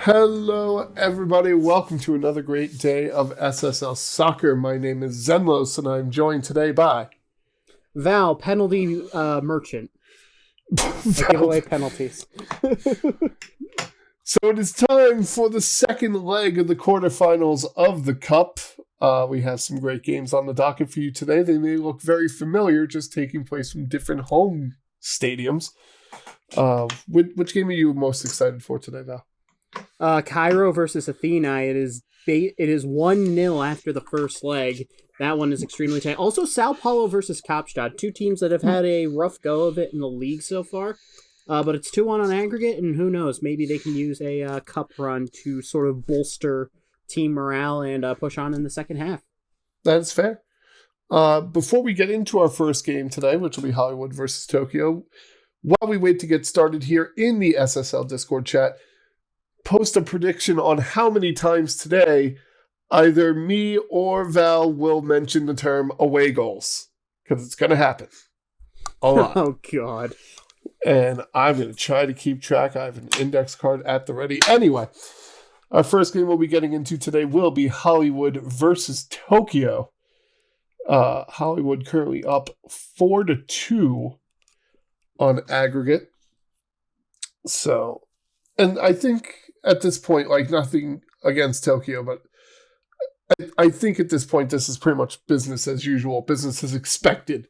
Hello, everybody. Welcome to another great day of SSL Soccer. My name is Xenlos, and I'm joined today by... Val, penalty merchant. I give away penalties. So it is time for the second leg of the quarterfinals of the Cup. We have some great games on the docket for you today. They may look very familiar, just taking place from different home stadiums. Which game are you most excited for today, Val? Cairo versus Athênai. It is 1-0 after the first leg. That one is extremely tight. Also, Sao Paulo versus Kaapstad. Two teams that have had a rough go of it in the league so far. But it's 2-1 on aggregate, and who knows, maybe they can use a cup run to sort of bolster team morale and push on in the second half. That's fair. Before we get into our first game today, which will be Hollywood versus Tokyo, while we wait to get started here in the SSL Discord chat, post a prediction on how many times today either me or Val will mention the term away goals, because it's going to happen a lot. Oh, God. And I'm going to try to keep track. I have an index card at the ready. Anyway, our first game we'll be getting into today will be Hollywood versus Tokyo. Hollywood currently up 4-2 on aggregate. So, and I think at this point, like, nothing against Tokyo, but I think at this point this is pretty much business as usual, business as expected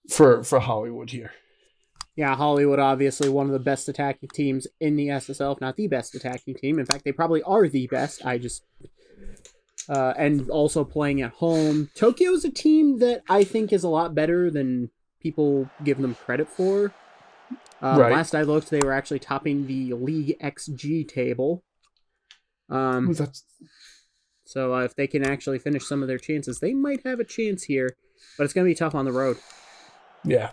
for Hollywood here. Yeah, Hollywood obviously one of the best attacking teams in the SSL, if not the best attacking team. In fact, they probably are the best. And also playing at home. Tokyo is a team that I think is a lot better than people give them credit for. Right. Last I looked, they were actually topping the League XG table. So if they can actually finish some of their chances, they might have a chance here. But it's going to be tough on the road. Yeah.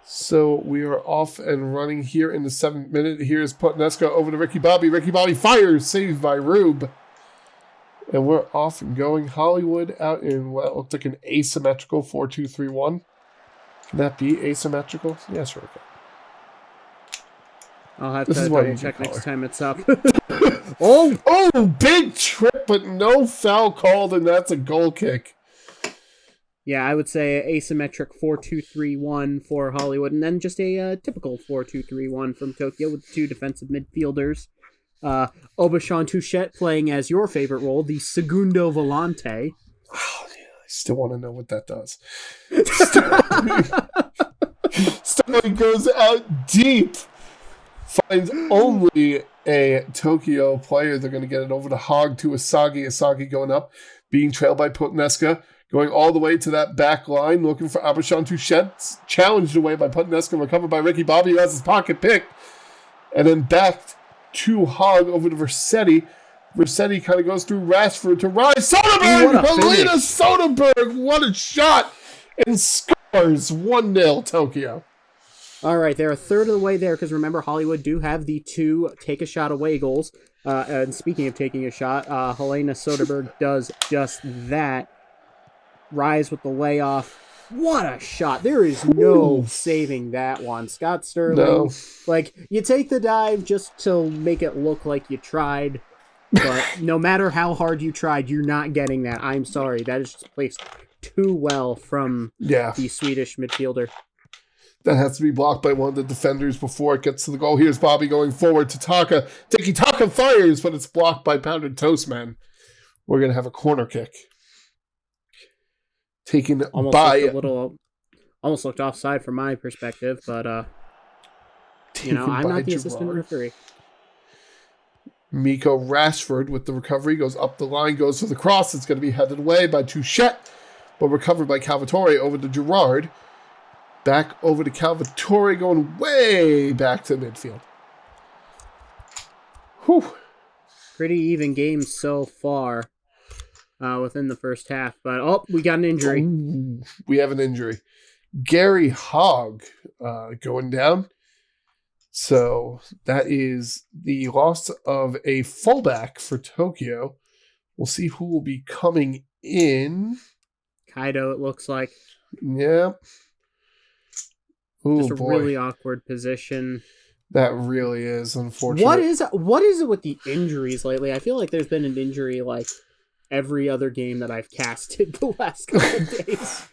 So we are off and running here in the 7th minute. Here's Putneska over to Ricky Bobby. Ricky Bobby fires, saved by Rube. And we're off and going. Hollywood out in what looked like an asymmetrical 4-2-3-1. Can that be asymmetrical? Yeah, sure. Okay. I'll have to double check next time it's up. Oh, big trip, but no foul called, and that's a goal kick. Yeah, I would say asymmetric 4-2-3-1 for Hollywood, and then just a typical 4-2-3-1 from Tokyo with two defensive midfielders. Obashan Touchette playing as your favorite role, the Segundo Volante. Oh, yeah, I still want to know what that does. Sterling goes out deep. Finds only a Tokyo player. They're going to get it over to Hogg to Asagi. Asagi going up, being trailed by Putneska. Going all the way to that back line, looking for Abashan Touchette. Challenged away by Putneska, recovered by Ricky Bobby, who has his pocket picked. And then back to Hogg over to Versetti. Versetti kind of goes through Rashford to Rise. Soderberg! Helena Soderberg! What a shot! And scores 1-0 Tokyo. All right, they're a third of the way there because remember, Hollywood do have the two take-a-shot away goals. And speaking of taking a shot, Helena Soderberg does just that. Rise with the layoff. What a shot. There is no saving that one. Scott Sterling, no. Like, you take the dive just to make it look like you tried, but no matter how hard you tried, you're not getting that. I'm sorry. That is just placed too well from the Swedish midfielder. That has to be blocked by one of the defenders before it gets to the goal. Here's Bobby going forward to Taka. Tiki Taka fires, but it's blocked by Pounded Toastman. We're going to have a corner kick. Taken almost looked offside from my perspective, but I'm not the assistant referee. Miko Rashford with the recovery goes up the line, goes for the cross. It's going to be headed away by Touchette, but recovered by Calvatore over to Gerard. Back over to Calvatore, going way back to midfield. Whew. Pretty even game so far. Within the first half, but we got an injury. Ooh, we have an injury. Gary Hogg going down. So that is the loss of a fullback for Tokyo. We'll see who will be coming in. Kaido, it looks like. Yeah. Ooh, just a really awkward position. That really is unfortunate. What is it with the injuries lately? I feel like there's been an injury like every other game that I've casted the last couple of days.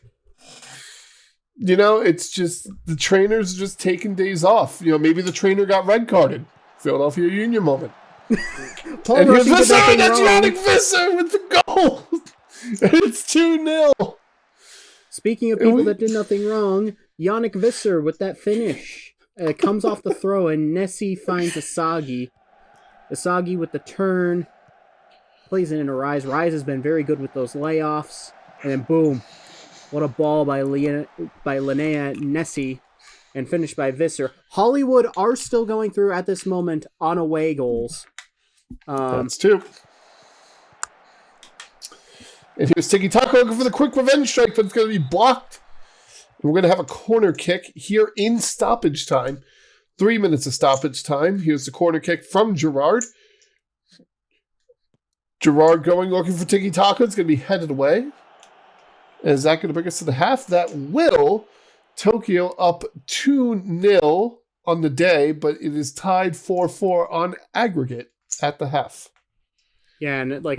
It's just the trainer's just taking days off. Maybe the trainer got red carded. Philadelphia Union moment. Paul and Rossi here's did nothing that's wrong. Yannick Visser with the goal. It's 2-0. Speaking of people that did nothing wrong, Yannick Visser with that finish. Comes off the throw, and Nessie finds Asagi. Asagi with the turn. Plays it into Rise. Rise has been very good with those layoffs. And then boom. What a ball by Linnea Nessie. And finished by Visser. Hollywood are still going through at this moment on away goals. That's 2. And here's Tiki Taka looking for the quick revenge strike, but it's going to be blocked. We're going to have a corner kick here in stoppage time. 3 minutes of stoppage time. Here's the corner kick from Gerard. Gerard looking for Tiki Taka. It's going to be headed away. And is that going to bring us to the half? That will. Tokyo up 2-0 on the day, but it is tied 4-4 on aggregate at the half. Yeah, and like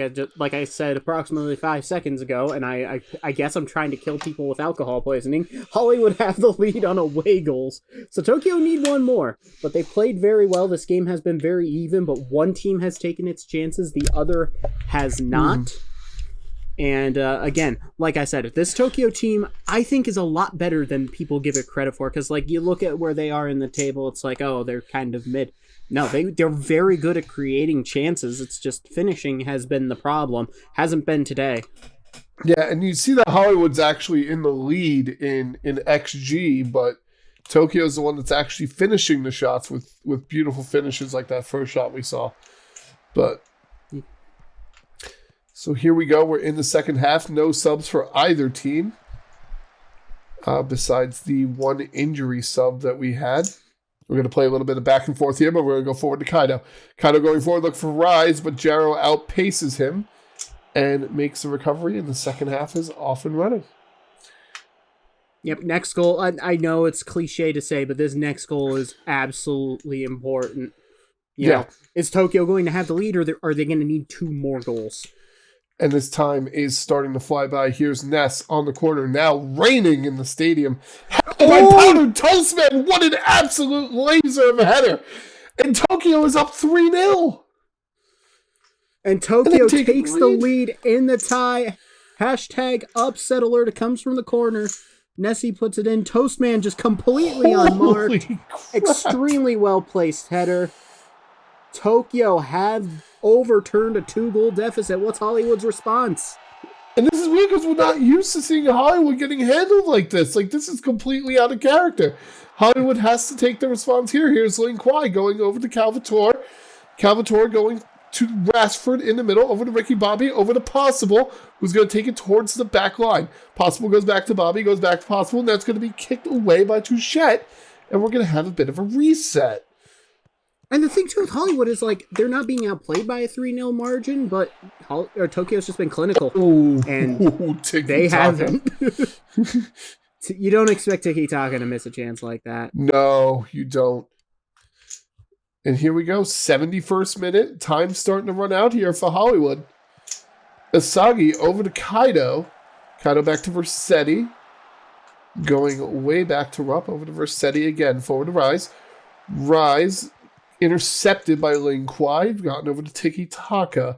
I said approximately 5 seconds ago, and I guess I'm trying to kill people with alcohol poisoning, Hollywood have the lead on away goals. So Tokyo need one more, but they played very well. This game has been very even, but one team has taken its chances, the other has not. And again, like I said, this Tokyo team, I think, is a lot better than people give it credit for. Because you look at where they are in the table, it's like, oh, they're kind of mid. No, they're very good at creating chances. It's just finishing has been the problem. Hasn't been today. Yeah, and you see that Hollywood's actually in the lead in XG, but Tokyo's the one that's actually finishing the shots with beautiful finishes like that first shot we saw. But so here we go. We're in the second half. No subs for either team, besides the one injury sub that we had. We're going to play a little bit of back and forth here, but we're going to go forward to Kaido. Kaido going forward, look for Rise, but Jarrow outpaces him and makes the recovery, and the second half is off and running. Yep, next goal. I know it's cliche to say, but this next goal is absolutely important. You know, is Tokyo going to have the lead, or are they going to need 2 more goals? And this time is starting to fly by. Here's Ness on the corner, now reigning in the stadium. By Powdered Toastman, what an absolute laser of a header. And Tokyo is up 3-0. And Tokyo takes the lead in the tie. Hashtag upset alert. It comes from the corner. Nessie puts it in. Toastman just completely unmarked. Extremely well-placed header. Tokyo have overturned a 2-goal deficit. What's Hollywood's response? And this is weird because we're not used to seeing Hollywood getting handled like this. Like, this is completely out of character. Hollywood has to take the response here. Here's Lin Kwai going over to Calvator. Calvator going to Rashford in the middle, over to Ricky Bobby, over to Possible, who's going to take it towards the back line. Possible goes back to Bobby, goes back to Possible, and that's going to be kicked away by Touchette, and we're going to have a bit of a reset. And the thing, too, with Hollywood is, they're not being outplayed by a 3-0 margin, but Tokyo's just been clinical. And they haven't. You don't expect Tiki Taka to miss a chance like that. No, you don't. And here we go, 71st minute. Time's starting to run out here for Hollywood. Asagi over to Kaido. Kaido back to Versetti. Going way back to Rupp, over to Versetti again. Forward to Rise. Rise intercepted by Lin Kwai. Gotten over to Tiki Taka.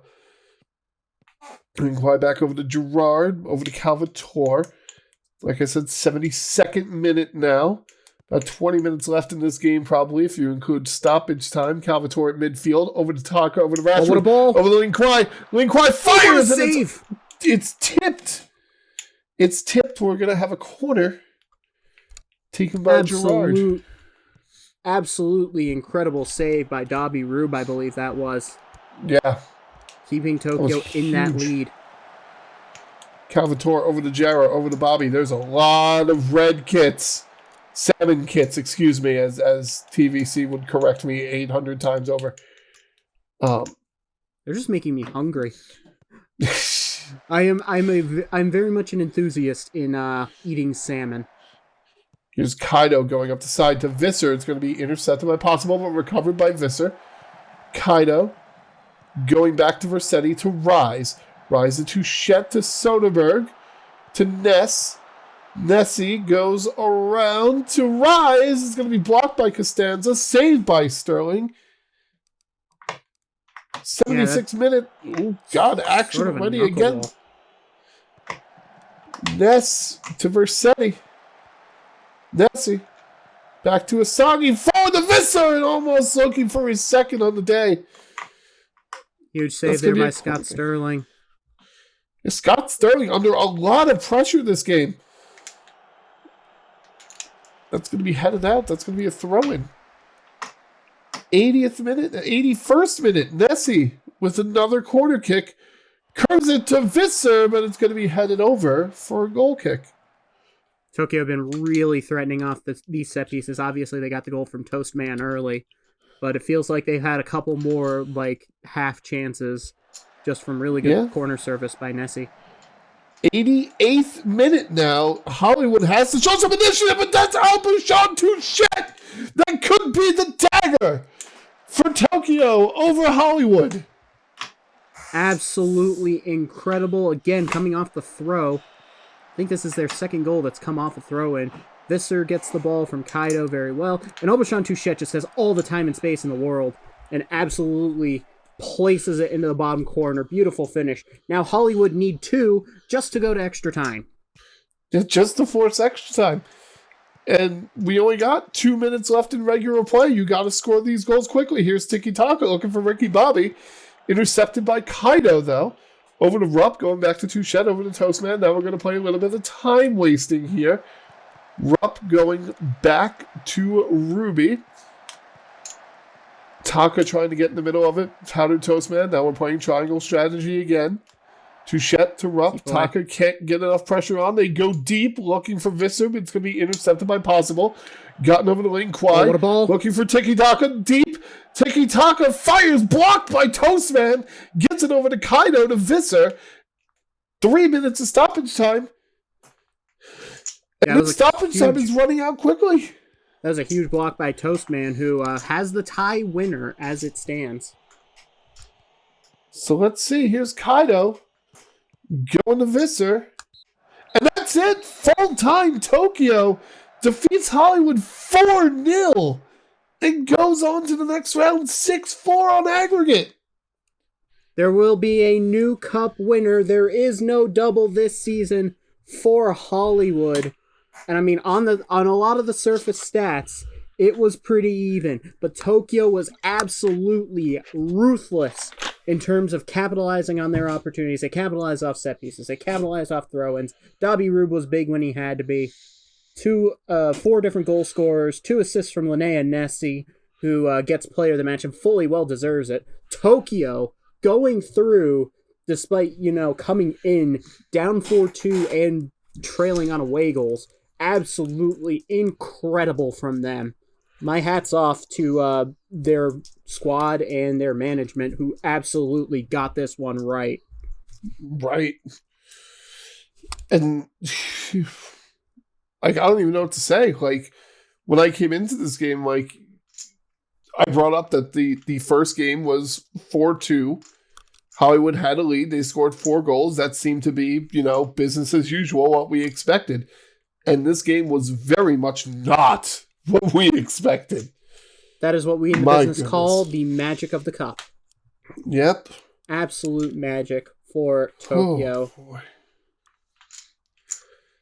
Lin Kwai back over to Gerard. Over to Calvator. Like I said, 72nd minute now. About 20 minutes left in this game, probably, if you include stoppage time. Calvator at midfield. Over to Taka. Over to Rashford. Over the ball. Over to Lin Kwai. Lin Kwai fires! Save! It's tipped. It's tipped. We're going to have a corner taken by Gerard. Absolutely incredible save by Dobby Rube, I believe that was. Yeah. Keeping Tokyo in that lead. Calvator over to Jarrow, over to Bobby. There's a lot of red kits. Salmon kits, excuse me, as TVC would correct me 800 times over. They're just making me hungry. I'm very much an enthusiast in eating salmon. Here's Kaido going up the side to Visser. It's going to be intercepted by Possible, but recovered by Visser. Kaido going back to Versetti to Rise. Rise to Shet to Soderberg to Ness. Nessie goes around to Rise. It's going to be blocked by Costanza. Saved by Sterling. 76 minute. Oh, God, action sort of ready again. Ness to Versetti. Nessie. Back to Asagi. Forward to Visser. And almost looking for his second on the day. Huge save there by Scott Sterling. Yeah, Scott Sterling under a lot of pressure this game. That's going to be headed out. That's going to be a throw-in. 80th minute, 81st minute. Nessie with another corner kick. Curves it to Visser, but it's going to be headed over for a goal kick. Tokyo have been really threatening off these set pieces. Obviously, they got the goal from Toastman early, but it feels like they've had a couple more half chances just from really good corner service by Nessie. 88th minute now. Hollywood has to show some initiative, but that's Albuchon to shit. That could be the dagger for Tokyo over Hollywood. Absolutely incredible. Again, coming off the throw. I think this is their second goal that's come off a throw-in. Visser gets the ball from Kaido very well. And Obashan Touchette just has all the time and space in the world and absolutely places it into the bottom corner. Beautiful finish. Now Hollywood need 2 just to go to extra time. Just to force extra time. And we only got 2 minutes left in regular play. You got to score these goals quickly. Here's Tiki Taka looking for Ricky Bobby. Intercepted by Kaido, though. Over to Rupp, going back to Touchette, over to Toastman. Now we're going to play a little bit of time wasting here. Rupp going back to Ruby. Taka trying to get in the middle of it. Powdered Toastman. Now we're playing triangle strategy again. Touchette to Rupp. Taka can't get enough pressure on. They go deep, looking for Visser, but it's going to be intercepted by Possible. Gotten over the lane, Kwai. What a ball. Looking for Tiki Taka. Deep. Tiki Taka fires, blocked by Toastman. Gets it over to Kaido to Visser. 3 minutes of stoppage time. And the stoppage time is running out quickly. That was a huge block by Toastman, who has the tie winner as it stands. So let's see. Here's Kaido going to Visser. And that's it. Full time Tokyo defeats Hollywood 4-0 and goes on to the next round 6-4 on aggregate. There will be a new cup winner. There is no double this season for Hollywood. And I mean, on a lot of the surface stats, it was pretty even. But Tokyo was absolutely ruthless in terms of capitalizing on their opportunities. They capitalized off set pieces. They capitalized off throw-ins. Dobby Rube was big when he had to be. 4 different goal scorers, 2 assists from Linnea Nessie, who gets player of the match and fully well deserves it. Tokyo going through, despite, coming in down 4-2 and trailing on away goals. Absolutely incredible from them. My hat's off to their squad and their management, who absolutely got this one right. Right. And I don't even know what to say. When I came into this game, I brought up that the first game was 4-2. Hollywood had a lead. They scored 4 goals. That seemed to be, business as usual, what we expected. And this game was very much not what we expected. That is what we in the business call the magic of the cup. Yep. Absolute magic for Tokyo. Oh, boy.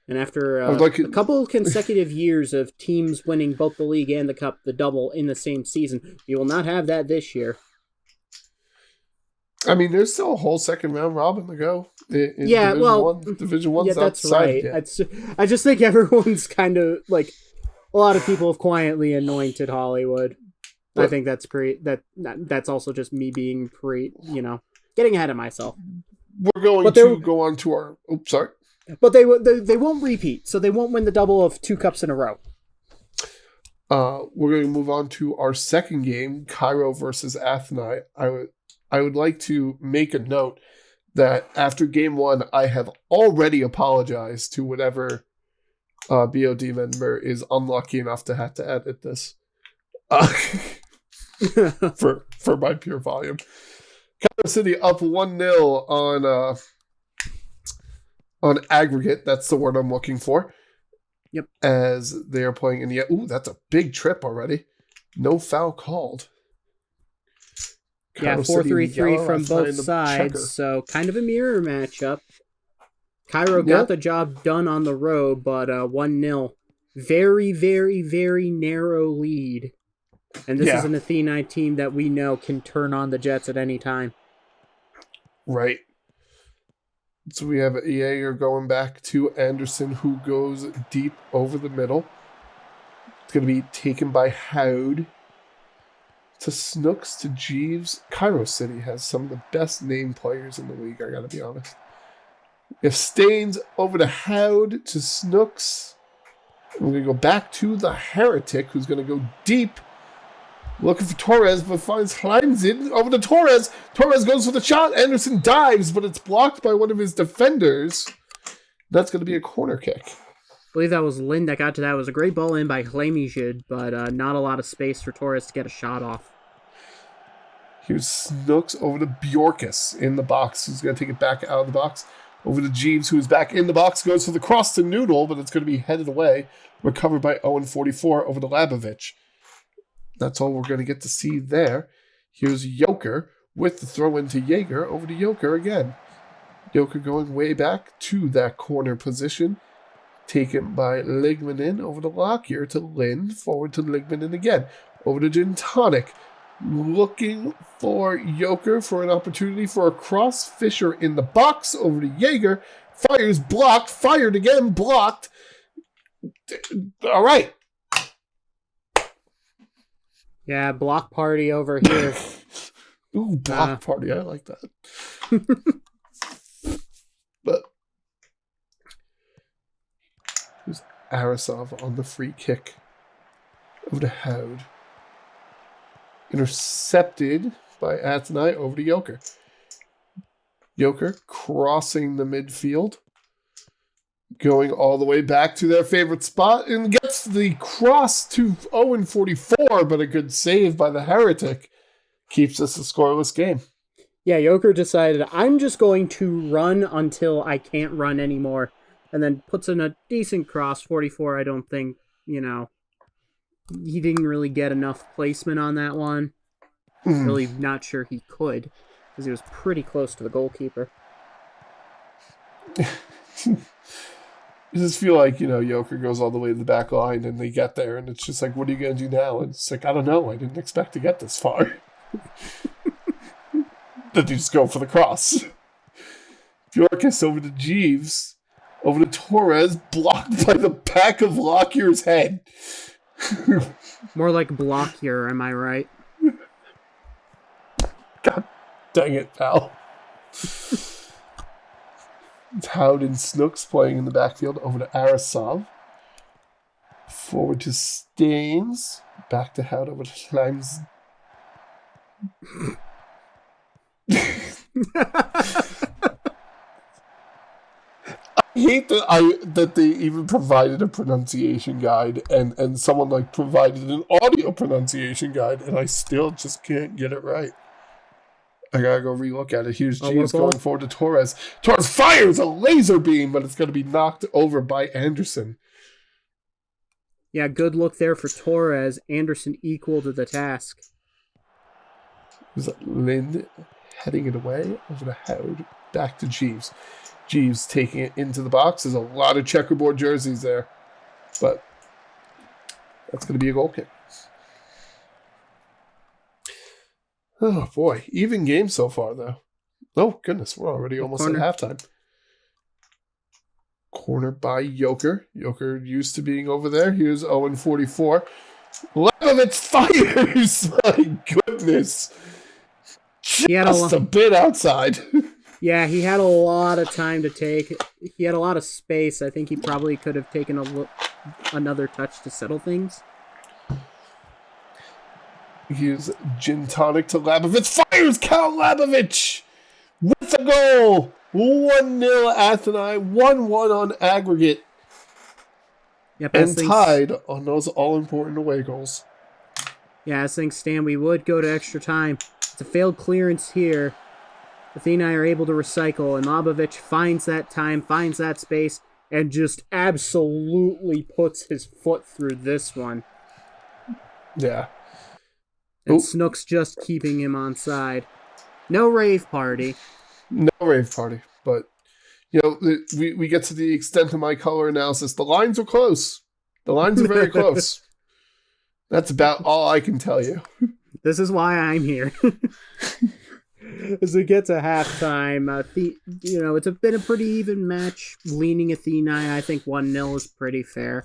And after a couple consecutive years of teams winning both the league and the cup, the double in the same season, you will not have that this year. I mean, there's still a whole second round robin to go. In Division 1's that's right. I just think everyone's kind of a lot of people have quietly anointed Hollywood. But I think that's also just me being getting ahead of myself. We're going to go on to our. Oops, sorry. But they won't repeat, so they won't win the double of 2 cups in a row. We're going to move on to our second game, Cairo versus Athênai. I would like to make a note that after game 1, I have already apologized to whatever BOD member is unlucky enough to have to edit this for my pure volume. Cairo City up 1-0 on aggregate. That's the word I'm looking for. Yep. As they are playing in the... Ooh, that's a big trip already. No foul called. Yeah, 4-3-3 from both sides, so kind of a mirror matchup. Cairo got the job done on the road, but 1-0. Very, very, very narrow lead. And this is an Athênai team that we know can turn on the Jets at any time. Right. So we have Jaeger going back to Anderson, who goes deep over the middle. It's going to be taken by Howd. To Snooks, to Jeeves. Cairo City has some of the best named players in the league, I gotta be honest. We have Staines over to Howd, to Snooks. And we're going to go back to the Heretic, who's going to go deep. Looking for Torres, but finds Heinzen over to Torres. Torres goes for the shot. Anderson dives, but it's blocked by one of his defenders. That's going to be a corner kick. I believe that was Lynn that got to that. It was a great ball in by Hlemijid, but not a lot of space for Torres to get a shot off. Here's Snooks over to Bjorkus in the box, who's going to take it back out of the box. Over to Jeeves, who's back in the box, goes for the cross to Noodle, but it's going to be headed away. Recovered by Owen 44 over to Labovich. That's all we're going to get to see there. Here's Joker with the throw into Jaeger, over to Joker again. Joker going way back to that corner position. Taken by Ligmanin over to Lockyer to Lynn, forward to Ligmanin again. Over to Gin Tonic. Looking for Joker for an opportunity for a cross. Fisher in the box, over to Jaeger. Fires, blocked, fired again, blocked. All right. Yeah, block party over here. Ooh, block party. I like that. But here's Arasov on the free kick. Over to Howd. Intercepted by Athênai, over to Joker. Joker crossing the midfield. Going all the way back to their favorite spot and gets the cross to Owen 44, but a good save by the Heretic keeps this a scoreless game. Yeah, Joker decided, I'm just going to run until I can't run anymore, and then puts in a decent cross. 44, I don't think, he didn't really get enough placement on that one. Really not sure he could, because he was pretty close to the goalkeeper. I just feel like, Joker goes all the way to the back line and they get there and it's just like, what are you going to do now? And it's like, I don't know. I didn't expect to get this far. Then you just go for the cross. Bjorkus over to Jeeves. Over to Torres. Blocked by the back of Lockyer's head. More like Blockier, am I right? God dang it, pal. Howd and Snooks playing in the backfield. Over to Arasov. Forward to Staines. Back to Howd. Over to Slimes. I hate that they even provided a pronunciation guide and someone provided an audio pronunciation guide and I still just can't get it right. I gotta go relook at it. Here's Jeeves going forward to Torres. Torres fires a laser beam, but it's gonna be knocked over by Anderson. Yeah, good look there for Torres. Anderson equal to the task. Is that Lynn heading it away over to Howd? Back to Jeeves. Jeeves taking it into the box. There's a lot of checkerboard jerseys there, but that's gonna be a goal kick. Oh, boy. Even game so far, though. Oh, goodness. We're already almost at halftime. Corner by Joker. Joker used to being over there. Here's Owen 44. Lebovitz fires! My goodness. Just a bit outside. Yeah, he had a lot of time to take. He had a lot of space. I think he probably could have taken another touch to settle things. Here's Gin Tonic to Labovich. Fires Cal Labovich with a goal. 1-0 Athênai. 1-1 on aggregate. Yep, and tied on those all-important away goals. Yeah, as things stand, we would go to extra time. It's a failed clearance here. Athênai are able to recycle, and Labovic finds that time, finds that space, and just absolutely puts his foot through this one. Yeah. And Snook's just keeping him on side. No rave party. No rave party, but, we get to the extent of my color analysis. The lines are close. The lines are very close. That's about all I can tell you. This is why I'm here. As we get to halftime, it's been a pretty even match. Leaning Athênai, I think 1-0 is pretty fair.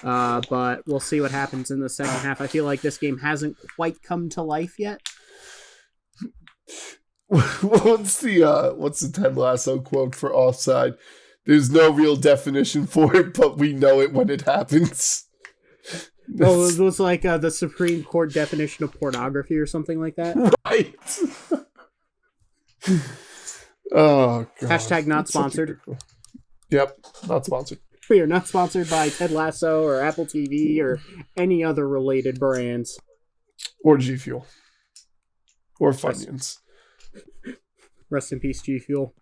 But we'll see what happens in the second half. I feel like this game hasn't quite come to life yet. What's the Ted Lasso quote for offside? There's no real definition for it, but we know it when it happens. Oh, it was like the Supreme Court definition of pornography or something like that? Right. Oh, God. Hashtag not sponsored. Yep, not sponsored. We are not sponsored by Ted Lasso or Apple TV or any other related brands. Or G Fuel. Or Funyuns. Rest in peace, G Fuel.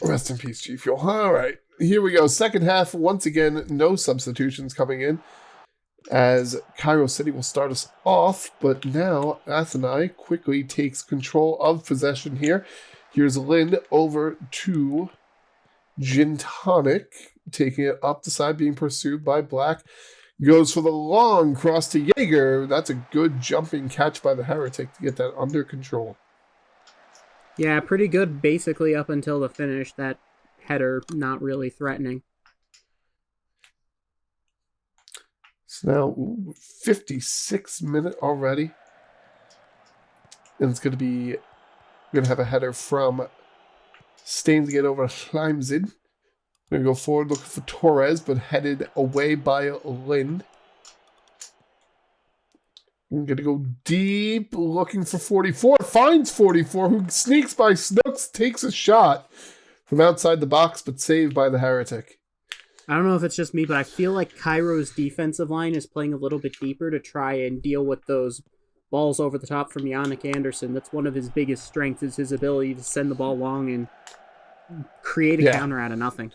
Rest in peace, G Fuel. All right, here we go. Second half, once again, no substitutions coming in, as Cairo City will start us off, but now Athênai quickly takes control of possession here. Here's Lind over to Gin Tonic, taking it up the side, being pursued by Black. Goes for the long cross to Jaeger. That's a good jumping catch by the Heretic to get that under control. Yeah, pretty good basically up until the finish. That header not really threatening. So now 56 minute already. And it's going to have a header from Staines to get over Schleimzid. We're going to go forward looking for Torres, but headed away by Lind. I'm going to go deep looking for 44. Finds 44, who sneaks by Snooks, takes a shot from outside the box, but saved by the Heretic. I don't know if it's just me, but I feel like Cairo's defensive line is playing a little bit deeper to try and deal with those balls over the top from Yannick Anderson. That's one of his biggest strengths, is his ability to send the ball long and create a counter out of nothing.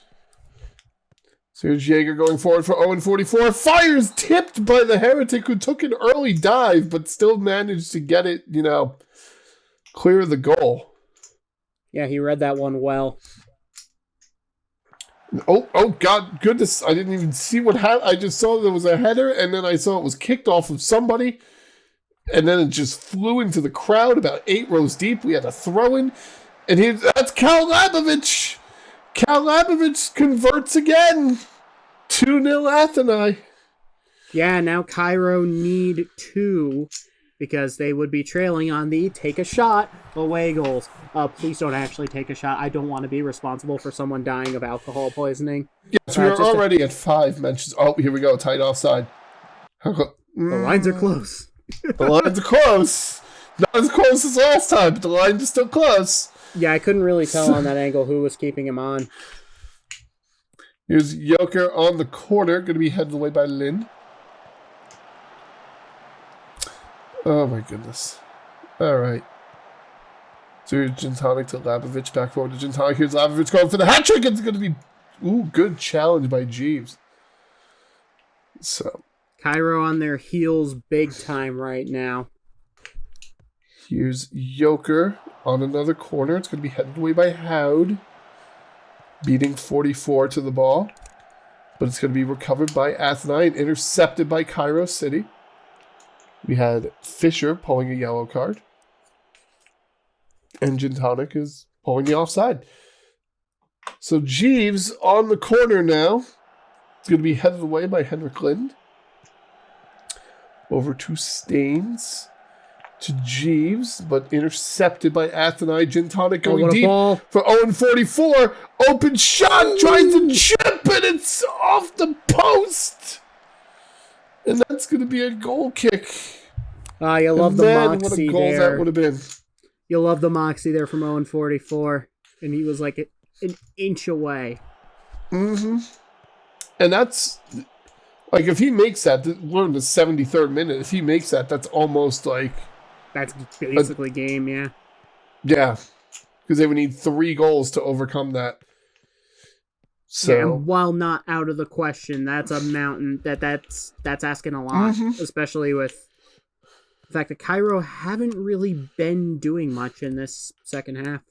So here's Jaeger going forward for Owen 44. Fires tipped by the Heretic, who took an early dive, but still managed to get it, clear of the goal. Yeah, he read that one well. Oh, God, goodness. I didn't even see what happened. I just saw there was a header, and then I saw it was kicked off of somebody, and then it just flew into the crowd about 8 rows deep. We had a throw-in, and that's Cal Labovic. Cal Labovic converts again. 2-0 Athênai. Yeah, now Cairo need 2 because they would be trailing on the take a shot away goals. Please don't actually take a shot. I don't want to be responsible for someone dying of alcohol poisoning. Yes, we are already at 5 mentions. Oh, here we go. Tight offside. The lines are close. The lines are close. Not as close as last time, but the lines are still close. Yeah, I couldn't really tell on that angle who was keeping him on. Here's Joker on the corner, going to be headed away by Lind. Oh my goodness. All right. So here's Gintonic to Labovic, back forward to Gintonic. Here's Labovic going for the hat trick. It's going to be, good challenge by Jeeves. So Cairo on their heels big time right now. Here's Joker on another corner. It's going to be headed away by Howd, beating 44 to the ball. But it's going to be recovered by Athênai and intercepted by Cairo City. We had Fisher pulling a yellow card. And Gintonic is pulling the offside. So Jeeves on the corner now. It's going to be headed away by Henrik Lind. Over to Staines. To Jeeves, but intercepted by Athênai. Gintonic going deep ball for Owen 44. Open shot, tries to chip, and it's off the post. And that's going to be a goal kick. You love the moxie what a goal there. That would have been. You love the moxie there from Owen 44. And he was like an inch away. Mm-hmm. And that's Like, if he makes that, we're in the 73rd minute. If he makes that, that's almost like... That's basically game, yeah. Yeah, because they would need 3 goals to overcome that. So, yeah, and while not out of the question, that's a mountain that's asking a lot, especially with the fact that Cairo haven't really been doing much in this second half.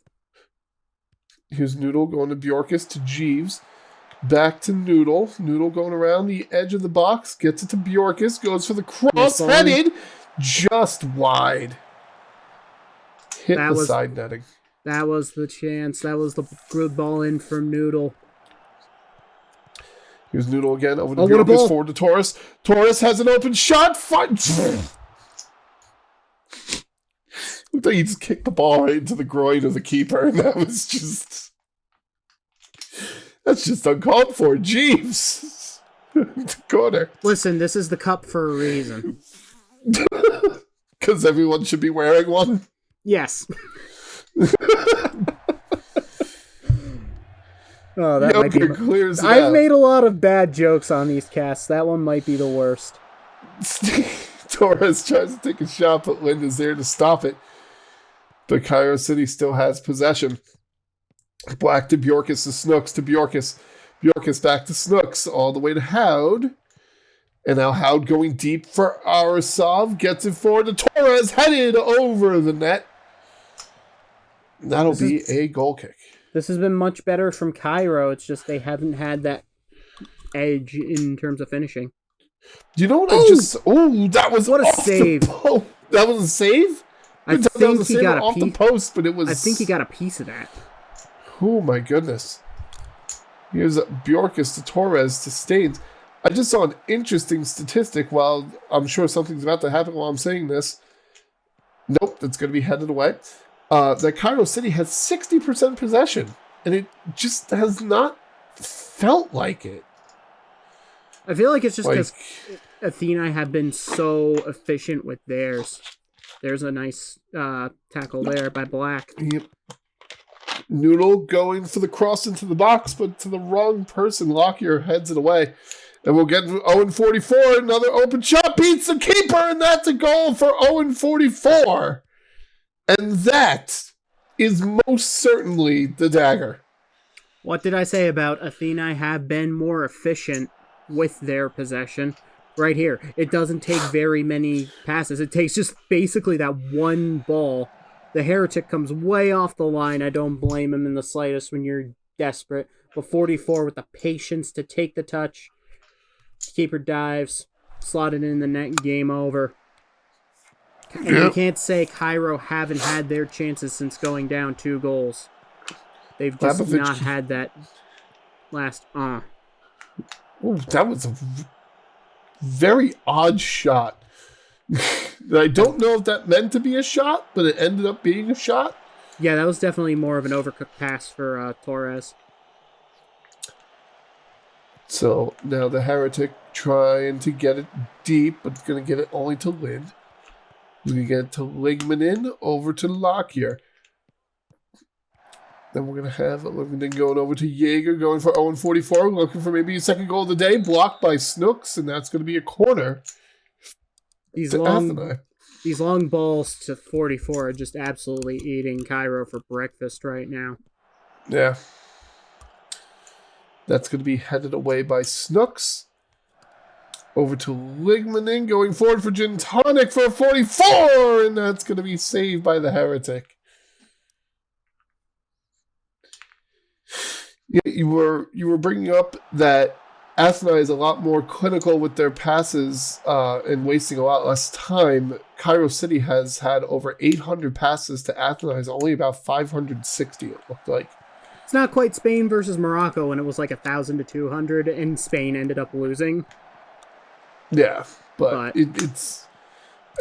Here's Noodle going to Bjorkus to Jeeves. Back to Noodle. Noodle going around the edge of the box. Gets it to Bjorkus. Goes for the cross. Headed. Just wide. Hit the side netting. That was the chance. That was the good ball in for Noodle. Here's Noodle again. Over to Bjorkus. Forward to Torres. Torres has an open shot. Looked like he just kicked the ball right into the groin of the keeper, and that was just... That's just uncalled for. Jeeves. Corner. Listen, this is the cup for a reason. Because everyone should be wearing one? Yes. Oh, that might be... clears it I've out. made a lot of bad jokes on these casts. That one might be the worst. Torres tries to take a shot, but Linda's there to stop it. But Cairo City still has possession. Black to Bjorkus to Snooks to Bjorkus. Bjorkus back to Snooks, all the way to Howd. And now Howd going deep for Arasov. Gets it forward to Torres, headed over the net. That'll be a goal kick. This has been much better from Cairo. It's just they haven't had that edge in terms of finishing. Do you know what I just... Oh, that was what a save. That was a save? I think he got off the post, but it was... I think he got a piece of that. Oh my goodness. Here's Bjorkus to Torres to Staines. I just saw an interesting statistic while I'm sure something's about to happen while I'm saying this. Nope, that's going to be headed away. That Cairo City has 60% possession, and it just has not felt like it. I feel like it's just because Athênai have been so efficient with theirs. There's a nice tackle there by Black. Yep. Noodle going for the cross into the box, but to the wrong person. Lockyer heads it away. And we'll get Owen 44. Another open shot beats the keeper, and that's a goal for Owen 44. And that is most certainly the dagger. What did I say about Athênai have been more efficient with their possession? Right here. It doesn't take very many passes. It takes just basically that one ball. The Heretic comes way off the line. I don't blame him in the slightest when you're desperate. But 44 with the patience to take the touch. Keeper dives. Slotted in the net. Game over. And you can't say Cairo haven't had their chances since going down 2 goals. They've just not had that last... Oh, that was a very odd shot. I don't know if that meant to be a shot, but it ended up being a shot. Yeah, that was definitely more of an overcooked pass for Torres. So now the Heretic trying to get it deep, but going to get it only to Lind. He's going to get it to Ligmanin, over to Lockyer. Then we're going to have Ligmanin going over to Jaeger, going for 0-44, looking for maybe a second goal of the day, blocked by Snooks, and that's going to be a corner. These long balls to 44 are just absolutely eating Cairo for breakfast right now. Yeah. That's going to be headed away by Snooks. Over to Ligmanin, going forward for Gin Tonic for a 44, and that's going to be saved by the Heretic. Yeah, you were bringing up that Athênai is a lot more clinical with their passes and wasting a lot less time. Cairo City has had over 800 passes to Athênai's, only about 560, it looked like. It's not quite Spain versus Morocco when it was like 1,000 to 200 and Spain ended up losing. Yeah, but it's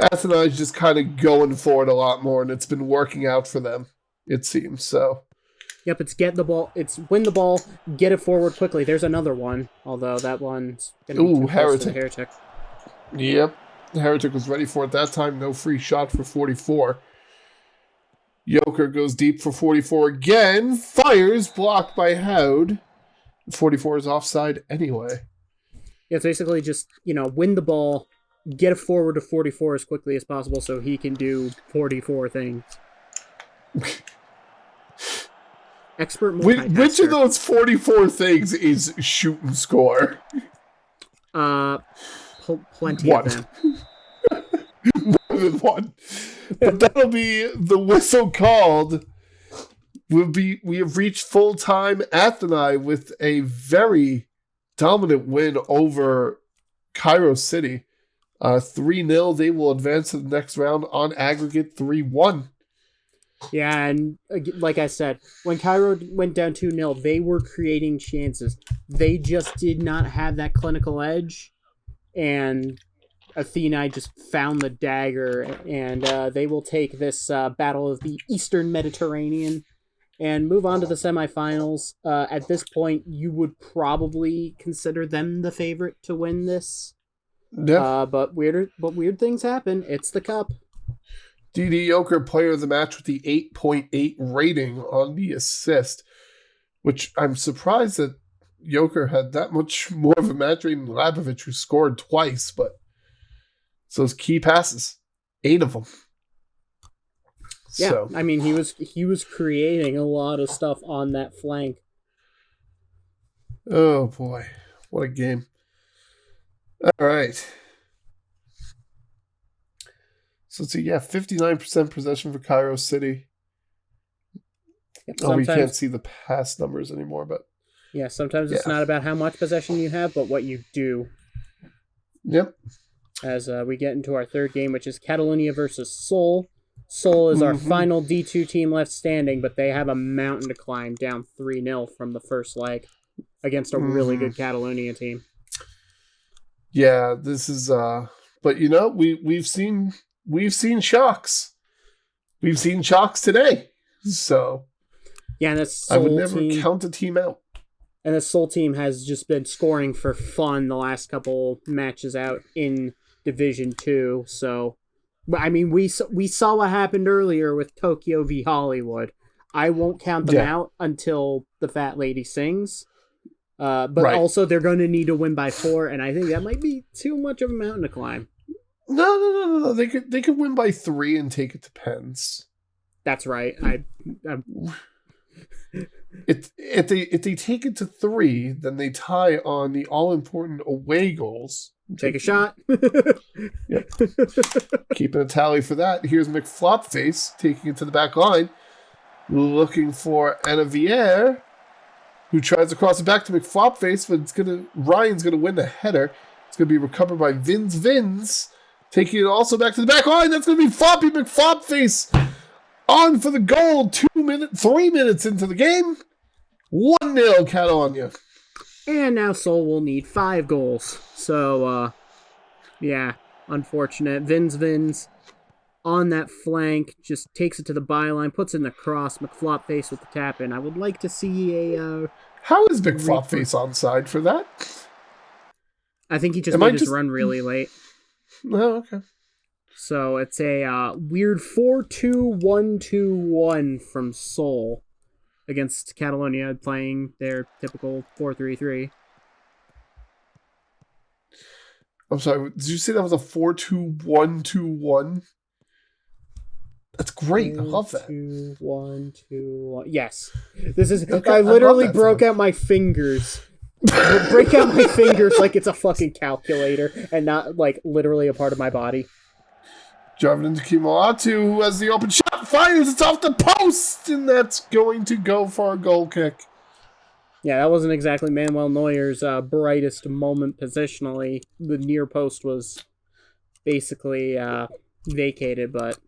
Athênai's just kind of going for it a lot more, and it's been working out for them, it seems. So. Yep, it's get the ball. It's win the ball, get it forward quickly. There's another one, although that one's going to be too close to the Heretic. Yep, the Heretic was ready for it that time. No free shot for 44. Joker goes deep for 44 again. Fires, blocked by Howd. 44 is offside anyway. It's basically just, win the ball, get it forward to 44 as quickly as possible so he can do 44 things. Expert multitasker. Which of those 44 things is shoot and score? Plenty One. of them. More than one. But that'll be the whistle called. We have reached full-time Athênai with a very dominant win over Cairo City. 3-0. They will advance to the next round on aggregate 3-1. Yeah, and like I said, when Cairo went down 2-0, they were creating chances. They just did not have that clinical edge, and Athênai just found the dagger, and they will take this battle of the Eastern Mediterranean and move on to the semifinals. At this point, you would probably consider them the favorite to win this. Yeah. But weird things happen. It's the cup. D.D. Joker, player of the match with the 8.8 rating on the assist, which I'm surprised that Joker had that much more of a match rating than Labovic, who scored twice, but it's those key passes, 8 of them. Yeah, So. I mean, he was creating a lot of stuff on that flank. Oh boy, what a game! All right. So let's see, 59% possession for Cairo City. We can't see the past numbers anymore, but... Yeah, sometimes it's not about how much possession you have, but what you do. Yep. As we get into our third game, which is Catalunya versus Seoul. Seoul is our final D2 team left standing, but they have a mountain to climb, down 3-0 from the first leg against a really good Catalunya team. Yeah, this is... But, we've seen shocks. We've seen shocks today. So... Yeah, and this Seoul I would never team, count a team out. And the Seoul team has just been scoring for fun the last couple matches out in Division 2. So, I mean, we saw what happened earlier with Tokyo v Hollywood. I won't count them out until the fat lady sings. But also, they're going to need to win by 4, and I think that might be too much of a mountain to climb. No. They could win by 3 and take it to pens. That's right. If they take it to 3, then they tie on the all-important away goals. Take a shot. Keeping a tally for that. Here's McFlopface taking it to the back line, looking for Anavier, who tries to cross it back to McFlopface, but Ryan's gonna win the header. It's gonna be recovered by Vins, taking it also back to the back line. That's gonna be Floppy McFlopface. On for the goal, 3 minutes into the game. 1-0 Catalunya. And now Seoul will need 5 goals. So, unfortunate. Vins on that flank, just takes it to the byline, puts in the cross, McFlopface with the tap in. I would like to see a... How is McFlopface onside for that? I think he just made his run really late. Oh, okay. So it's a weird 4-2-1-2-1 from Seoul against Catalunya, playing their typical 4-3-3. I'm sorry, did you say that was a 4-2-1-2-1? That's great. I love that. 4-2-1-2-1. Yes. This is... Okay, I literally broke out my fingers. Break out my fingers like it's a fucking calculator and not, like, literally a part of my body. Driving into Kimolatu, who has the open shot, fires, it's off the post, and that's going to go for a goal kick. Yeah, that wasn't exactly Manuel Neuer's brightest moment positionally. The near post was basically vacated, but...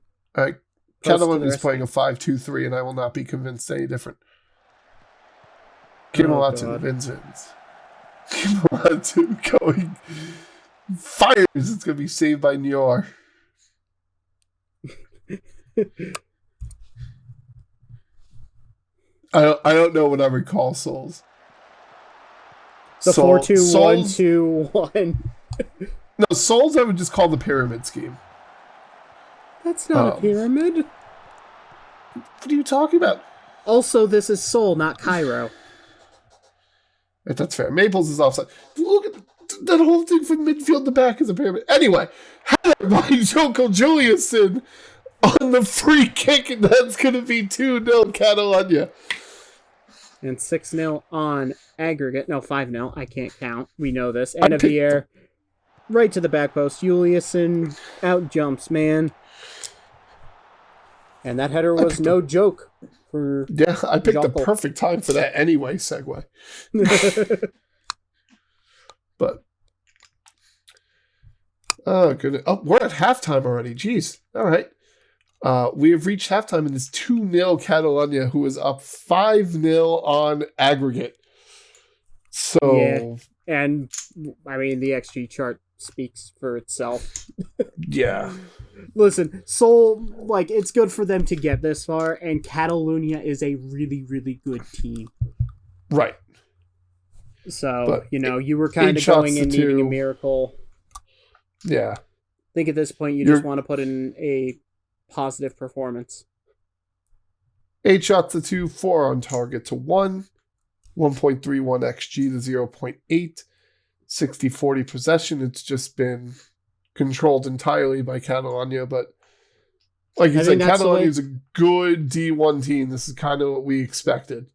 Catalunya is playing a 5-2-3, and I will not be convinced any different. Kimolatu, Vincent. Kimolatu going... Fires, it's going to be saved by Nior. I don't know what I would call Souls. The 4-2-1-2-1. No, Souls I would just call the pyramid scheme. That's not a pyramid. What are you talking about? Also, this is Seoul, not Cairo. That's fair. Maples is offside. Look at that whole thing from midfield to back is a pyramid. Anyway, header by Joko Juliusson on the free kick, and that's going to be 2-0 Catalunya. And 6-0 on aggregate. No, 5-0. I can't count. We know this. And Avier right to the back post. Juliusson out jumps, man. And that header was no joke for I picked Joko. the perfect time for that anyway, segue. But oh, good. Oh, we're at halftime already. Jeez. All right. We have reached halftime, and it's 2-0 Catalunya, who is up 5-0 on aggregate. So, yeah. And I mean, the XG chart speaks for itself. Yeah. Listen, Seoul, like, it's good for them to get this far, and Catalunya is a really, really good team. Right. So, But you were kind of going in needing a miracle. Yeah. I think at this point you just want to put in a positive performance. 8 shots to 2, 4 on target to 1, 1.31 XG to 0.8, 60-40 possession. It's just been controlled entirely by Catalunya, but like you said, Catalunya is a good D1 team. This is kind of what we expected.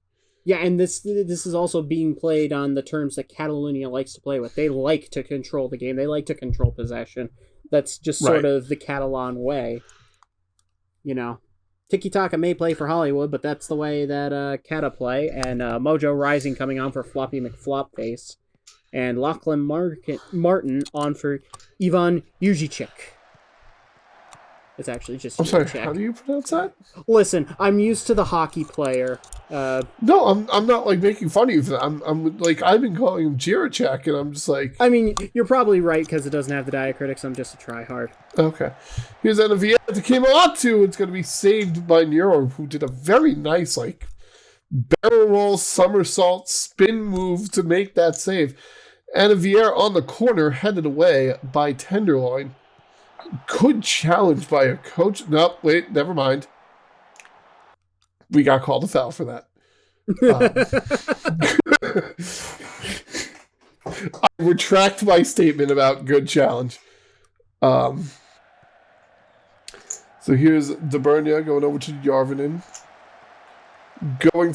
Yeah, and this is also being played on the terms that Catalunya likes to play with. They like to control the game. They like to control possession. That's just sort of the Catalan way. Tiki-taka may play for Hollywood, but that's the way that Cata play. And Mojo Rising coming on for Floppy McFlopface. And Lachlan Martin on for Ivan Juzicek. It's actually just I'm sorry, Juzicek. how do you pronounce that? Listen, I'm used to the hockey player. No, I'm not like making fun of you for that. I'm like, I've been calling him Jiricek, and I'm just like... I mean, you're probably right because it doesn't have the diacritics. I'm just a try-hard. Okay. Here's Athênai to Kaapstad. It's going to be saved by Nero, who did a very nice, like, barrel roll, somersault, spin move to make that save. Athênai on the corner, headed away by Tenderloin. Good challenge by a coach. No, wait, never mind. We got called a foul for that. I retract my statement about good challenge. So here's De Bruyne going over to Järvinen. Looking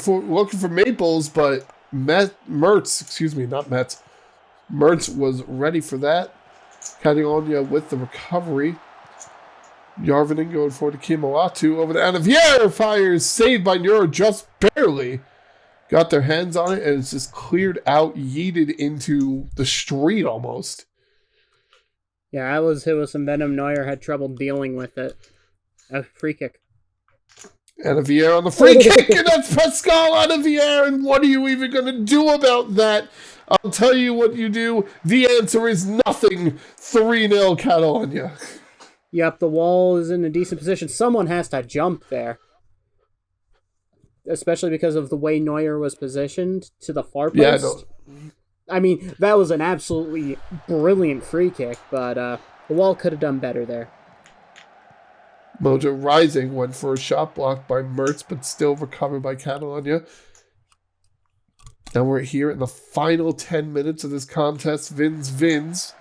for Maples, but Mertz was ready for that. Catalunya with the recovery. Järvinen going forward to Kimolatu over to Athênai. Fires, saved by Neuro just barely. Got their hands on it, and it's just cleared out, yeeted into the street almost. Yeah, I was hit with some venom. Neuer had trouble dealing with it. A free kick. Athênai on the free kick, and that's Pascal Athênai, and what are you even going to do about that? I'll tell you what you do. The answer is nothing. 3-0 Catalunya. Yep, the wall is in a decent position. Someone has to jump there. Especially because of the way Neuer was positioned to the far post. Yeah, I mean, that was an absolutely brilliant free kick, but the wall could have done better there. Mojo Rising went for a shot blocked by Mertz, but still recovered by Catalunya. Now we're here in the final 10 minutes of this contest. Vins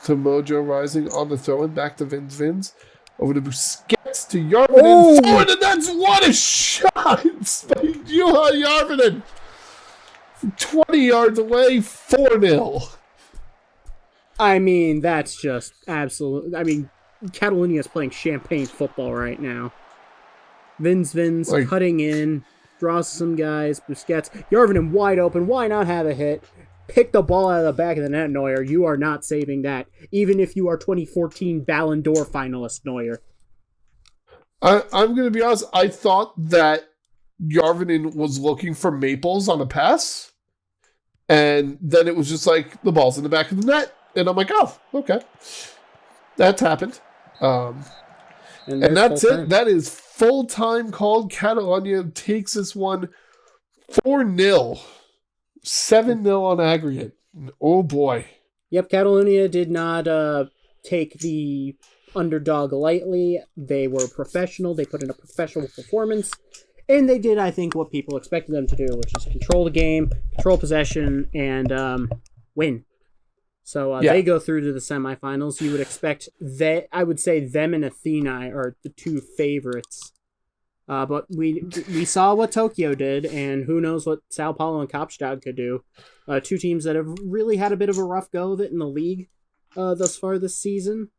to Mojo Rising on the throw-in. Back to Vins. Over to Busquets to Järvinen. Forward, and that's what a shot! By Johan Järvinen. 20 yards away, 4-0. I mean, that's just absolute. I mean, Catalunya is playing champagne football right now. Vins cutting in. Draws some guys. Busquets. Järvinen wide open. Why not have a hit? Pick the ball out of the back of the net, Neuer. You are not saving that. Even if you are 2014 Ballon d'Or finalist, Neuer. I'm going to be honest. I thought that Järvinen was looking for Maples on a pass. And then it was just like, the ball's in the back of the net. And I'm like, oh, okay. That's happened. And that's it. That is full-time called. Catalunya takes this one 4-0. 7-0 on aggregate. Oh, boy. Yep, Catalunya did not take the underdog lightly. They were professional. They put in a professional performance. And they did, I think, what people expected them to do, which is control the game, control possession, and win. So they go through to the semifinals. You would expect that. I would say them and Athênai are the two favorites. But we saw what Tokyo did, and who knows what Sao Paulo and Kaapstad could do. Two teams that have really had a bit of a rough go of it in the league thus far this season.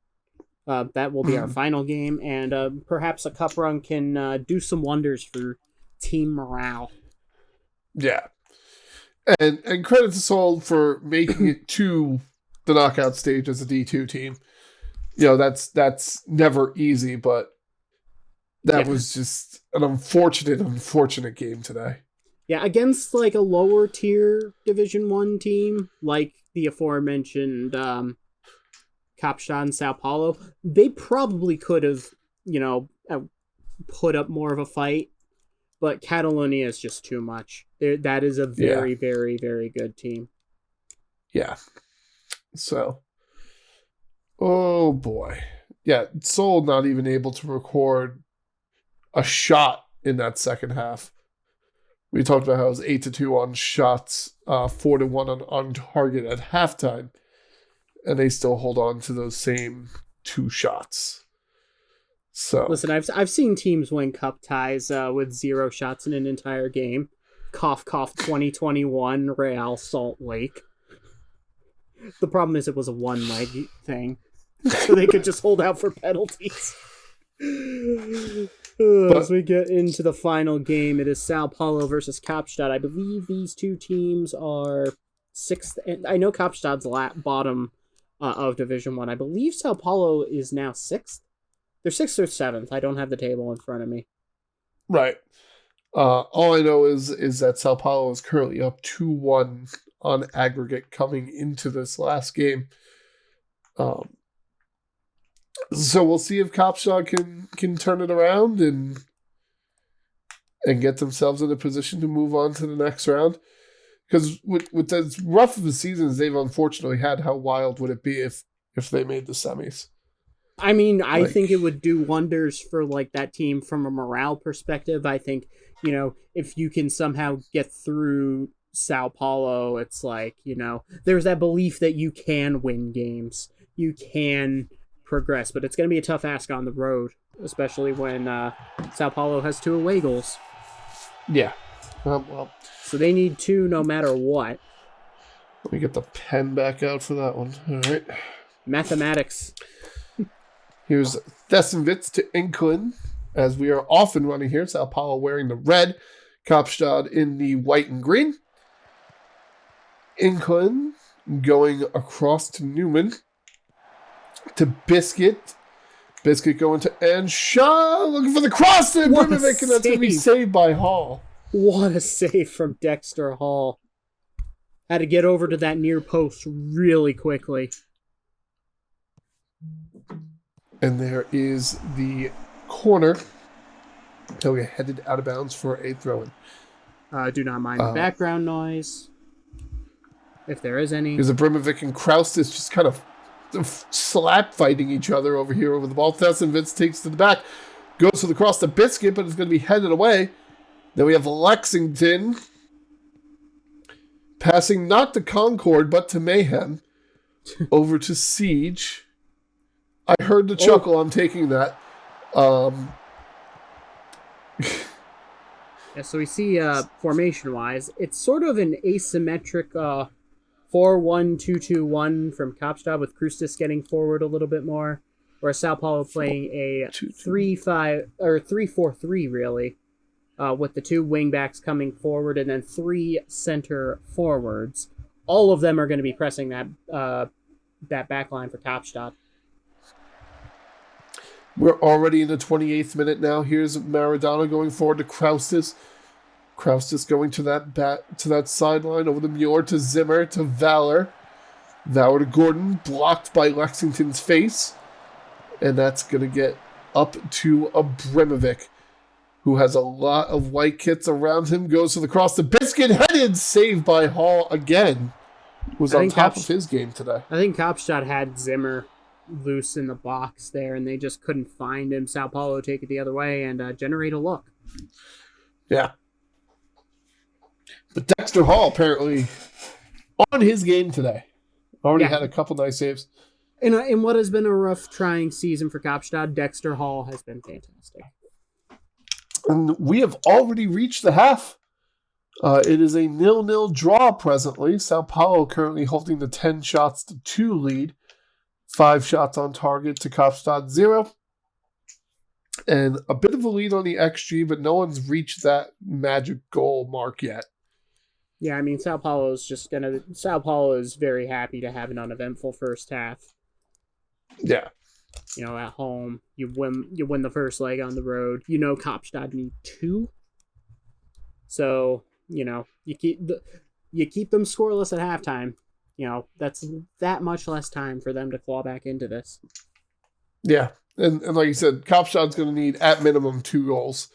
That will be our final game, and perhaps a cup run can do some wonders for team morale. Yeah. And credit to Seoul for making it to the knockout stage as a D2 team. That's never easy, but that was just an unfortunate game today. Yeah, against like a lower tier Division 1 team, like the aforementioned Kaapstad and Sao Paulo, they probably could have, put up more of a fight, but Catalunya is just too much. That is a very, very, very good team. Yeah. So, oh boy. Yeah, Seoul not even able to record a shot in that second half. We talked about how it was 8-2 on shots, 4-1 on target at halftime, and they still hold on to those same 2 shots. So listen, I've seen teams win cup ties with 0 shots in an entire game. Cough, cough. 2021 Real Salt Lake. The problem is it was a 1-leg thing, so they could just hold out for penalties. As we get into the final game, it is Sao Paulo versus Kaapstad. I believe these two teams are 6th. And I know Kaapstad's bottom of Division 1. I believe Sao Paulo is now 6th. They're 6th or 7th. I don't have the table in front of me. Right. All I know is that Sao Paulo is currently up 2-1 on aggregate coming into this last game. So we'll see if Kaapstad can turn it around and get themselves in a position to move on to the next round. Because with as rough of the seasons they've unfortunately had, how wild would it be if they made the semis? I mean, I think it would do wonders for like that team from a morale perspective. I think, if you can somehow get through Sao Paulo, it's like, there's that belief that you can win games. You can progress, but it's going to be a tough ask on the road, especially when Sao Paulo has 2 away goals. Yeah. So they need 2 no matter what. Let me get the pen back out for that one. All right. Mathematics. Here's Thessenwitz to Inklin, as we are often running here. Sao Paulo wearing the red, Kaapstad in the white and green. Inklin going across to Newman. To Biscuit. Biscuit going to Anshaw. Looking for the cross to Brimovic, and that's going to be saved by Hall. What a save from Dexter Hall. Had to get over to that near post really quickly. And there is the corner. So we headed out of bounds for a throw-in. Do not mind the background noise, if there is any. Because Brimovic and Kraus is just kind of slap fighting each other over here over the ball. Thessenwitz takes to the back, goes to the cross to Biscuit, but it's going to be headed away. Then we have Lexington passing not to Concord, but to Mayhem. Over to Siege. I heard the chuckle. I'm taking that. Yeah, so we see formation-wise, it's sort of an asymmetric 4-1-2-2-1 from Kaapstad, with Krustis getting forward a little bit more, whereas Sao Paulo playing a 3-5 or 3-4-3 really, with the 2 wingbacks coming forward and then 3 center forwards. All of them are going to be pressing that back line for Kaapstad. We're already in the 28th minute now. Here's Maradona going forward to Kraustis. Kraustis going to that sideline over the Muir to Zimmer to Valor. Valor to Gordon, blocked by Lexington's face. And that's going to get up to Abrimovic, who has a lot of white kits around him. Goes to the cross to Biscuit, headed, saved by Hall again. Was on top of his game today. I think Kaapstad had Zimmer loose in the box there, and they just couldn't find him. Sao Paulo take it the other way and generate a look. Yeah. But Dexter Hall apparently on his game today. Already had a couple nice saves. In what has been a rough, trying season for Kaapstad, Dexter Hall has been fantastic. And we have already reached the half. It is a 0-0 draw presently. Sao Paulo currently holding the 10 shots to 2 lead. 5 shots on target to Kaapstad 0. And a bit of a lead on the XG, but no one's reached that magic goal mark yet. Yeah, I mean, Sao Paulo is very happy to have an uneventful first half. Yeah. At home, you win the first leg on the road. Kaapstad need 2. So, you keep them scoreless at halftime. That's that much less time for them to claw back into this. Yeah. And like you said, Kaapstad's going to need at minimum 2 goals.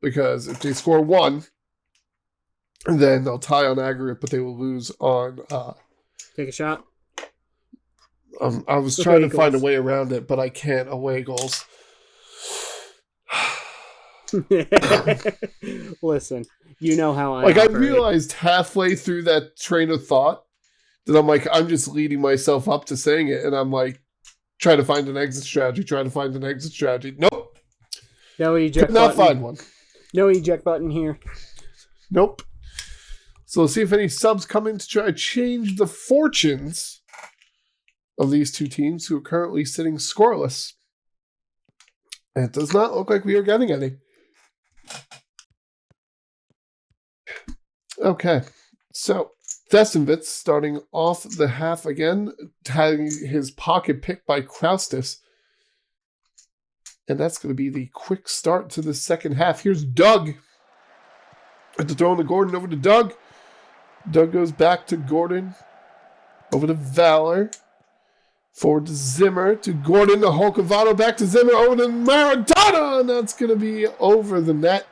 Because if they score 1, then they'll tie on aggregate, but they will lose on... Take a shot. I was trying to find a way around it, but I can't. Away goals. Listen, you know how I operate. I realized halfway through that train of thought that I'm just leading myself up to saying it, and I'm trying to find an exit strategy. Nope. No eject Could not button. find one. No eject button here. Nope. So let's see if any subs come in to try to change the fortunes of these two teams who are currently sitting scoreless. And it does not look like we are getting any. Okay. So, Thessenwitz starting off the half again, having his pocket picked by Kraustis. And that's going to be the quick start to the second half. Here's Doug. At the throw to Gordon, over to Doug. Doug goes back to Gordon. Over to Valor. Forward to Zimmer. To Gordon, to Holcavato. Back to Zimmer. Over to Maradona. And that's going to be over the net.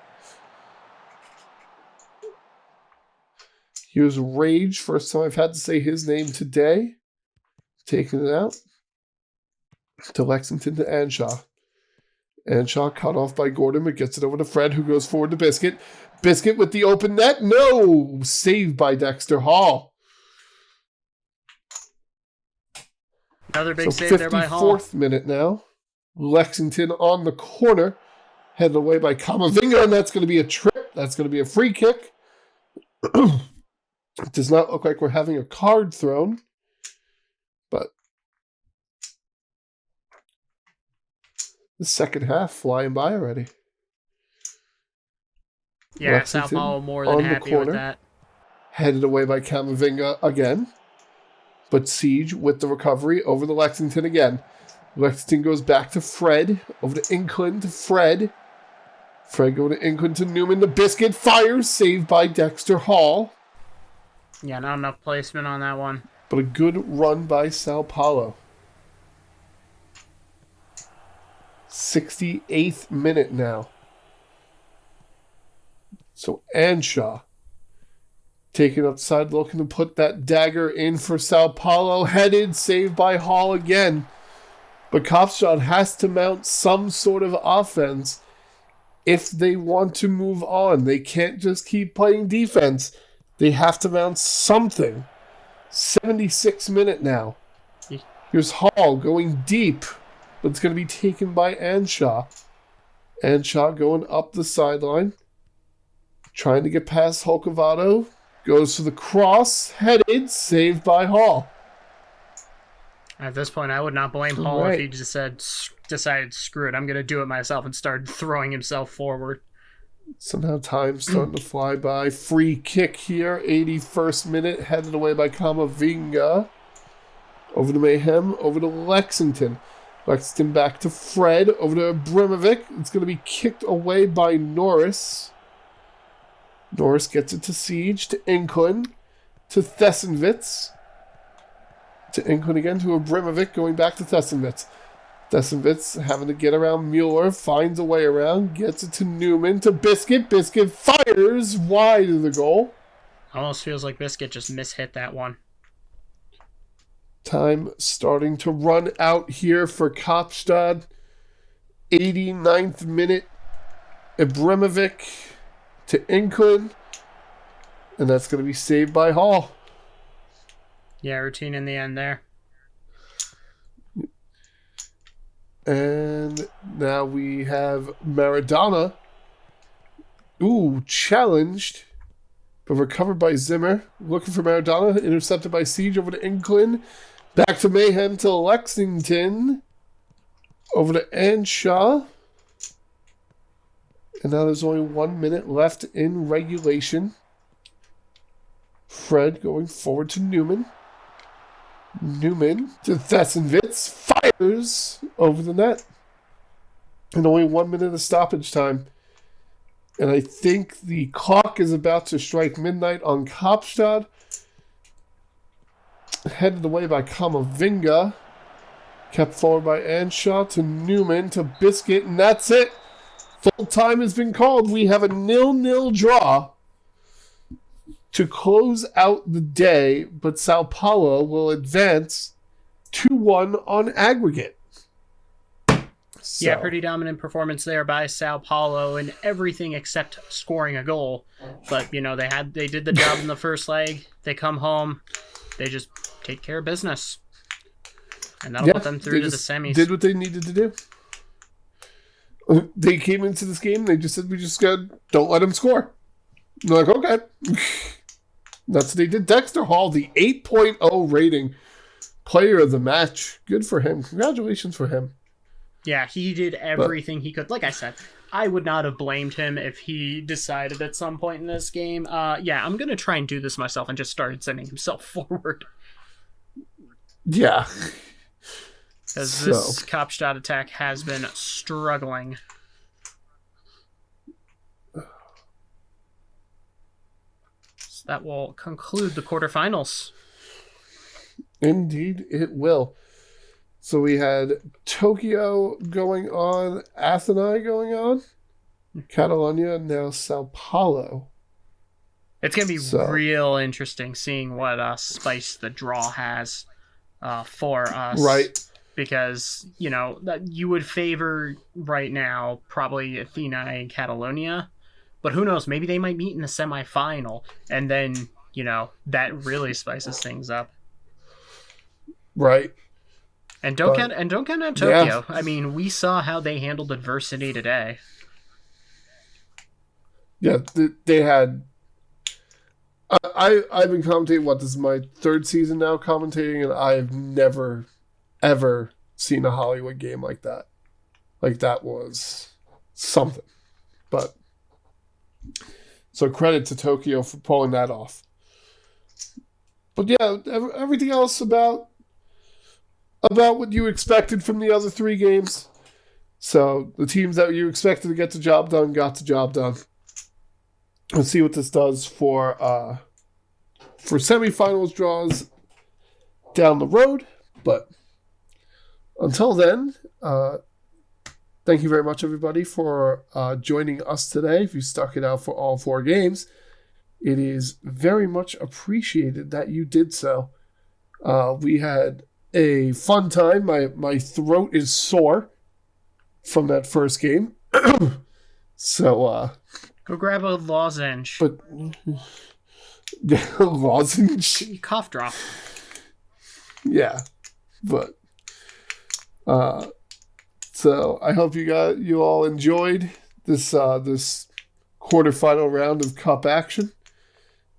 Here's Rage. First time I've had to say his name today. Taking it out. To Lexington to Anshaw. Anshaw cut off by Gordon, but gets it over to Fred, who goes forward to Biscuit. Biscuit with the open net. No! Saved by Dexter Hall. Another big save there by Hall. 54th minute now. Lexington on the corner. Headed away by Kamavinga, and that's going to be a trip. That's going to be a free kick. It does not look like we're having a card thrown. But the second half flying by already. Yeah, Lexington, Sao Paulo more than happy with that. Headed away by Kamavinga again. But Siege with the recovery over to Lexington again. Lexington goes back to Fred. Over to Inkland to Fred. Fred going to Inkland to Newman. The Biscuit fires. Saved by Dexter Hall. Yeah, not enough placement on that one. But a good run by Sao Paulo. 68th minute now. So Anshaw taking outside, looking to put that dagger in for Sao Paulo. Headed, saved by Hall again. But Kaapstad has to mount some sort of offense if they want to move on. They can't just keep playing defense. They have to mount something. 76th minute now. Here's Hall going deep. But it's going to be taken by Anshaw. Anshaw going up the sideline. Trying to get past Holcavato. Goes for the cross. Headed. Saved by Hall. At this point, I would not blame Hall if he just decided, screw it, I'm going to do it myself, and started throwing himself forward. Somehow time's starting to fly by. Free kick here. 81st minute. Headed away by Kamavinga. Over to Mayhem. Over to Lexington. Lexington back to Fred. Over to Abrimovic. It's going to be kicked away by Norris. Norris gets it to Siege. To Inkland. To Thessenwitz. To Inkland again. To Abrimovic. Going back to Thessenwitz. Thessenwitz having to get around Mueller. Finds a way around. Gets it to Newman. To Biscuit. Biscuit fires wide of the goal. Almost feels like Biscuit just mishit that one. Time starting to run out here for Kaapstad. 89th minute. Abrimovic to Inkland. And that's going to be saved by Hall. Yeah, routine in the end there. And now we have Maradona. Ooh, challenged, but recovered by Zimmer. Looking for Maradona. Intercepted by Siege over to England. Back to Mayhem to Lexington. Over to Anshaw. And now there's only 1 minute left in regulation. Fred going forward to Newman. Newman to Thessenwitz. Fires over the net. And only 1 minute of stoppage time. And I think the clock is about to strike midnight on Kaapstad. Headed away by Kamavinga. Kept forward by Anshaw to Newman to Biscuit. And that's it. Full time has been called. We have a 0-0 draw to close out the day, but Sao Paulo will advance 2-1 on aggregate. So. Yeah, pretty dominant performance there by Sao Paulo in everything except scoring a goal. But they did the job in the first leg. They come home, they just take care of business, and that'll put them through to the semis. Did what they needed to do. They came into this game. They just said, "We just don't let them score." And they're like, okay. That's what they did. Dexter Hall, the 8.0 rating player of the match. Good for him. Congratulations for him. Yeah, he did everything he could. Like I said, I would not have blamed him if he decided at some point in this game, I'm going to try and do this myself, and just started sending himself forward. Yeah. Because this Kaapstad attack has been struggling. So that will conclude the quarterfinals. Indeed, it will. So we had Tokyo going on, Athênai going on, Catalunya, and now Sao Paulo. It's going to be real interesting seeing what spice the draw has for us. Right. Because, you would favor right now probably Athênai and Catalunya. But who knows, maybe they might meet in the semifinal. And then, that really spices things up. Right. And don't count out Tokyo. Yeah. I mean, we saw how they handled adversity today. Yeah, they had... I've been commentating, this is my third season now commentating, and I've never, ever seen a Hollywood game like that. Like, that was something. But, so credit to Tokyo for pulling that off. But yeah, everything else about what you expected from the other three games. So the teams that you expected to get the job done got the job done. Let's see what this does for semifinals draws down the road. But until then, thank you very much, everybody, for joining us today. If you stuck it out for all four games, it is very much appreciated that you did so. We had a fun time. My throat is sore from that first game. So, go grab a lozenge. But lozenge? Cough drop. Yeah. But so I hope you all enjoyed this quarterfinal round of Cup action.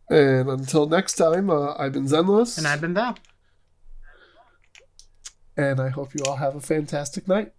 And until next time, I've been Xenlos. And I've been Val. And I hope you all have a fantastic night.